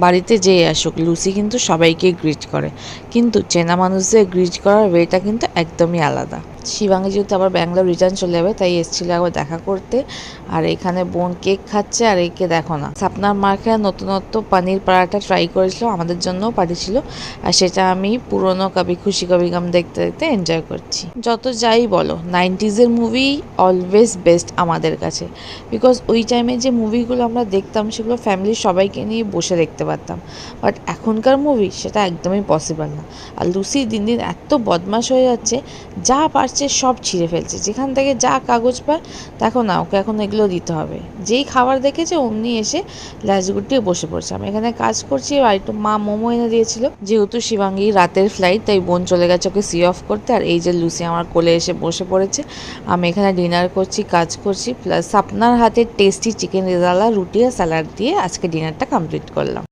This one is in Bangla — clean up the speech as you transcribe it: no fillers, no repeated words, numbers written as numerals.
বাড়িতে যেই আসুক লুসি কিন্তু সবাইকে গ্রিট করে, কিন্তু চেনা মানুষদের গ্রিট করার ওয়েটা কিন্তু একদমই আলাদা। শিবাঙ্গী যেহেতু আবার ব্যাঙ্গালোর রিটার্ন চলে যাবে, তাই এসেছিল একবার দেখা করতে। আর এখানে বোন কেক খাচ্ছে, আর একে দেখো না, আপনার মাকে নতুনত্ব পানির পরাঠা ট্রাই করেছিল, আমাদের জন্যও পাঠিয়েছিল। আর সেটা আমি পুরনো কবি খুশি কবি গম দেখতে দেখতে এনজয় করছি। যত যাই বলো, 90s-এর মুভি অলওয়েজ বেস্ট আমাদের কাছে, বিকজ ওই টাইমে যে মুভিগুলো আমরা দেখতাম সেগুলো ফ্যামিলির সবাইকে নিয়ে বসে দেখতে পারতাম। বাট এখনকার মুভি সেটা একদমই পসিবল না। আর লুসি দিন দিন এত বদমাশ হয়ে যাচ্ছে, যা পারছে সব ছিঁড়ে ফেলছে, যেখান থেকে যা কাগজ পায়। দেখো না, ওকে এখন এগুলো দিতে হবে। যেই খাবার দেখেছে অমনি এসে ল্যাজ গুটিয়ে বসে পড়ছে। আমি এখানে কাজ করছি, আর একটু মা মোমো এনে দিয়েছিল। যেহেতু শিবাঙ্গী রাতের ফ্লাইট, তাই বোন চলে গেছে ওকে সি অফ করতে। আর এই যে লুসি আমার কোলে এসে বসে পড়েছে। আমি এখানে ডিনার করছি, কাজ করছি, প্লাস আপনার হাতের টেস্টি চিকেন রেজালা রুটি আর স্যালাড দিয়ে আজকে ডিনারটা কমপ্লিট করলাম।